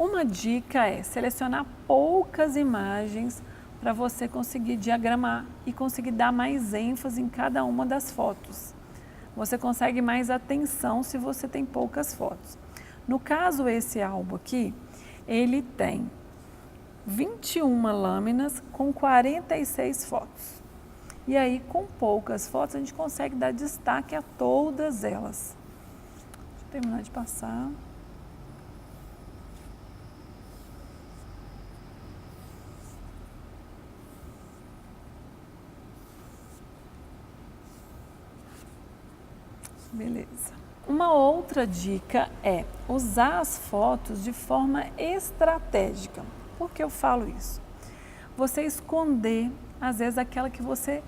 Uma dica é selecionar poucas imagens para você conseguir diagramar e conseguir dar mais ênfase em cada uma das fotos. Você consegue mais atenção se você tem poucas fotos. No caso, esse álbum aqui, ele tem 21 lâminas com 46 fotos. E aí, com poucas fotos, a gente consegue dar destaque a todas elas. Deixa eu terminar de passar. Beleza. Uma outra dica é usar as fotos de forma estratégica. Por que eu falo isso? Você esconder, às vezes, aquela que você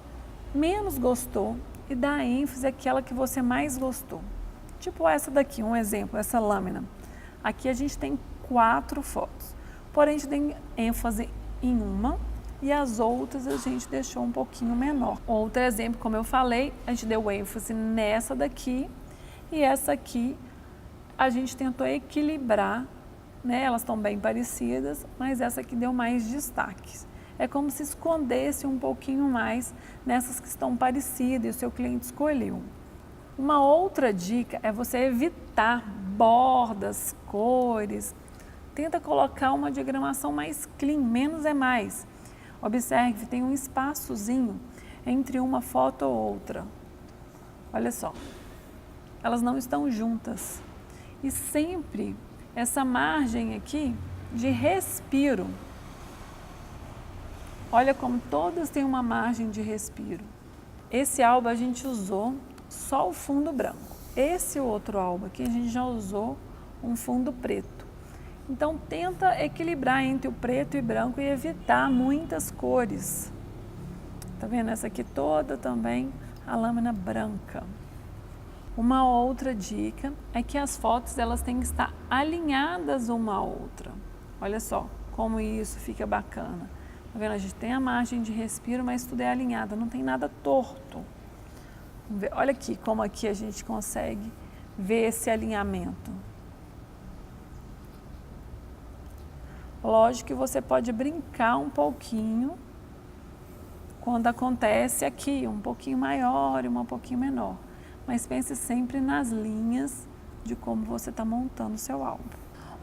menos gostou e dar ênfase àquela que você mais gostou. Tipo essa daqui, um exemplo, essa lâmina. Aqui a gente tem 4 fotos, porém a gente tem ênfase em uma e as outras a gente deixou um pouquinho menor. Outro exemplo, como eu falei, a gente deu ênfase nessa daqui e essa aqui a gente tentou equilibrar, né? Elas estão bem parecidas, mas essa aqui deu mais destaques. É como se escondesse um pouquinho mais nessas que estão parecidas e o seu cliente escolheu. Uma outra dica é você evitar bordas, cores. Tenta colocar uma diagramação mais clean, menos é mais. Observe que tem um espaçozinho entre uma foto ou outra. Olha só, elas não estão juntas. E sempre essa margem aqui de respiro. Olha como todas têm uma margem de respiro. Esse álbum a gente usou só o fundo branco. Esse outro álbum aqui a gente já usou um fundo preto. Então tenta equilibrar entre o preto e branco e evitar muitas cores. Tá vendo? Essa aqui toda também a lâmina branca. Uma outra dica é que as fotos elas têm que estar alinhadas uma à outra. Olha só como isso fica bacana. Tá vendo? A gente tem a margem de respiro, mas tudo é alinhado, não tem nada torto. Vamos ver. Olha aqui como aqui a gente consegue ver esse alinhamento. Lógico que você pode brincar um pouquinho quando acontece aqui, um pouquinho maior e um pouquinho menor. Mas pense sempre nas linhas de como você está montando o seu álbum.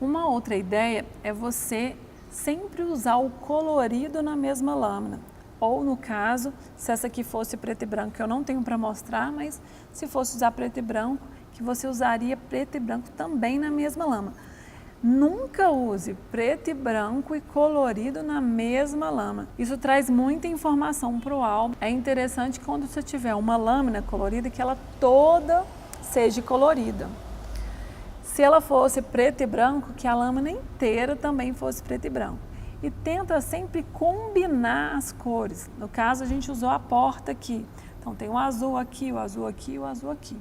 Uma outra ideia é você sempre usar o colorido na mesma lâmina. Ou no caso, se essa aqui fosse preto e branco, que eu não tenho para mostrar, mas se fosse usar preto e branco, que você usaria preto e branco também na mesma lâmina. Nunca use preto e branco e colorido na mesma lâmina. Isso traz muita informação para o álbum. É interessante quando você tiver uma lâmina colorida que ela toda seja colorida. Se ela fosse preto e branco, que a lâmina inteira também fosse preto e branco. E tenta sempre combinar as cores. No caso, a gente usou a porta aqui. Então tem o azul aqui, o azul aqui e o azul aqui.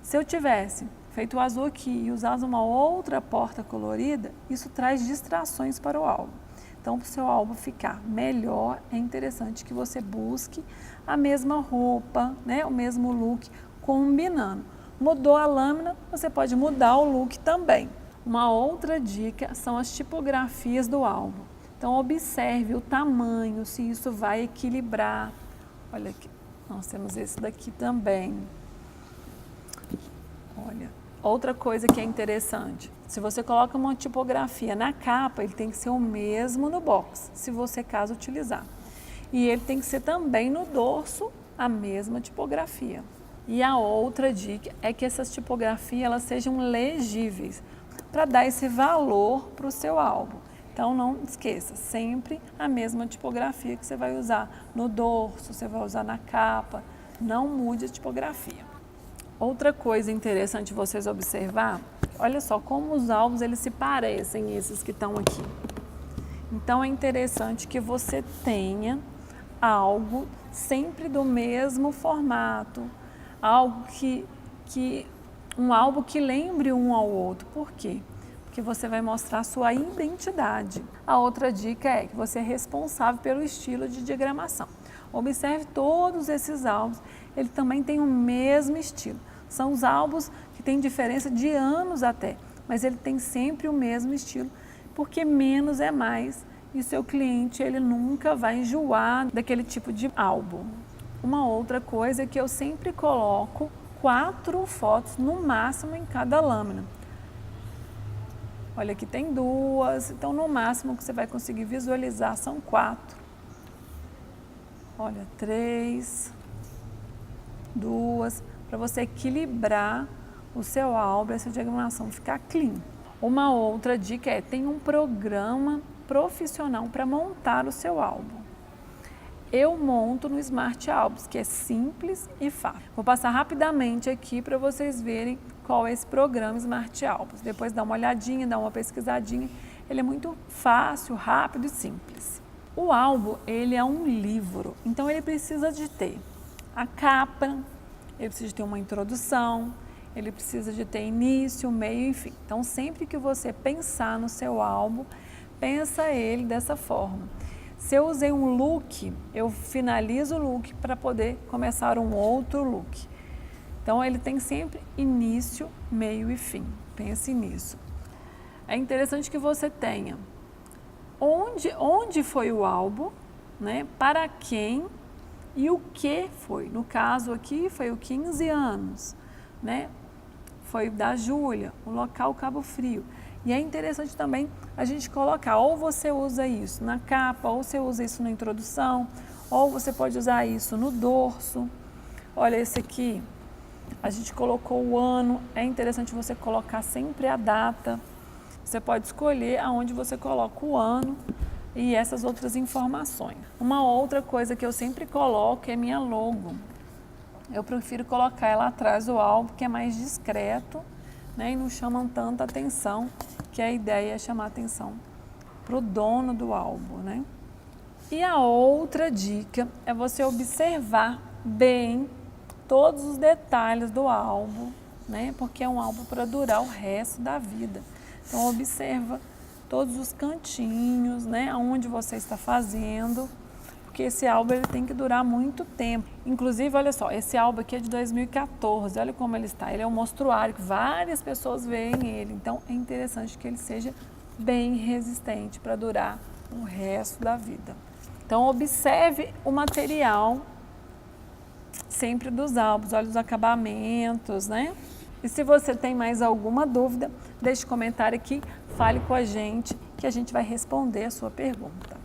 Se eu tivesse feito o azul aqui e usasse uma outra porta colorida, isso traz distrações para o álbum. Então, para o seu álbum ficar melhor, é interessante que você busque a mesma roupa, né, o mesmo look, combinando. Mudou a lâmina, você pode mudar o look também. Uma outra dica são as tipografias do álbum. Então, observe o tamanho, se isso vai equilibrar. Olha aqui, nós temos esse daqui também. Olha. Outra coisa que é interessante, se você coloca uma tipografia na capa, ele tem que ser o mesmo no box, se você caso utilizar. E ele tem que ser também no dorso a mesma tipografia. E a outra dica é que essas tipografias elas sejam legíveis, para dar esse valor para o seu álbum. Então não esqueça, sempre a mesma tipografia que você vai usar no dorso, você vai usar na capa, não mude a tipografia. Outra coisa interessante vocês observar, olha só como os álbuns eles se parecem, esses que estão aqui. Então é interessante que você tenha algo sempre do mesmo formato, algo um álbum que lembre um ao outro. Por quê? Porque você vai mostrar a sua identidade. A outra dica é que você é responsável pelo estilo de diagramação. Observe todos esses álbuns, ele também tem o mesmo estilo. São os álbuns que têm diferença de anos até, mas ele tem sempre o mesmo estilo porque menos é mais e o seu cliente ele nunca vai enjoar daquele tipo de álbum. Uma outra coisa é que eu sempre coloco 4 fotos no máximo em cada lâmina. Olha, aqui tem 2, então no máximo que você vai conseguir visualizar são 4. Olha, 3, 2, para você equilibrar o seu álbum, essa diagramação ficar clean. Uma outra dica é, tem um programa profissional para montar o seu álbum. Eu monto no Smart Albums, que é simples e fácil. Vou passar rapidamente aqui para vocês verem qual é esse programa Smart Albums. Depois dá uma olhadinha, dá uma pesquisadinha. Ele é muito fácil, rápido e simples. O álbum, ele é um livro, então ele precisa de ter a capa, ele precisa de ter uma introdução, ele precisa de ter início, meio e fim. Então, sempre que você pensar no seu álbum, pensa ele dessa forma. Se eu usei um look, eu finalizo o look para poder começar um outro look. Então, ele tem sempre início, meio e fim. Pense nisso. É interessante que você tenha onde foi o álbum, né? Para quem e o que foi. No caso aqui, foi o 15 anos, né? Foi da Júlia, o local Cabo Frio. E é interessante também a gente colocar, ou você usa isso na capa, ou você usa isso na introdução, ou você pode usar isso no dorso. Olha esse aqui, a gente colocou o ano, é interessante você colocar sempre a data. Você pode escolher aonde você coloca o ano e essas outras informações. Uma outra coisa que eu sempre coloco é minha logo. Eu prefiro colocar ela atrás do álbum, que é mais discreto, né, e não chamam tanta atenção, que a ideia é chamar atenção para o dono do álbum, né? E a outra dica é você observar bem todos os detalhes do álbum, né? Porque é um álbum para durar o resto da vida. Então observa todos os cantinhos, né? Aonde você está fazendo, porque esse álbum ele tem que durar muito tempo. Inclusive, olha só, esse álbum aqui é de 2014, olha como ele está. Ele é um mostruário, que várias pessoas veem ele. Então, é interessante que ele seja bem resistente para durar o resto da vida. Então, observe o material sempre dos álbuns, olha os acabamentos, né? E se você tem mais alguma dúvida, deixe um comentário aqui, fale com a gente, que a gente vai responder a sua pergunta.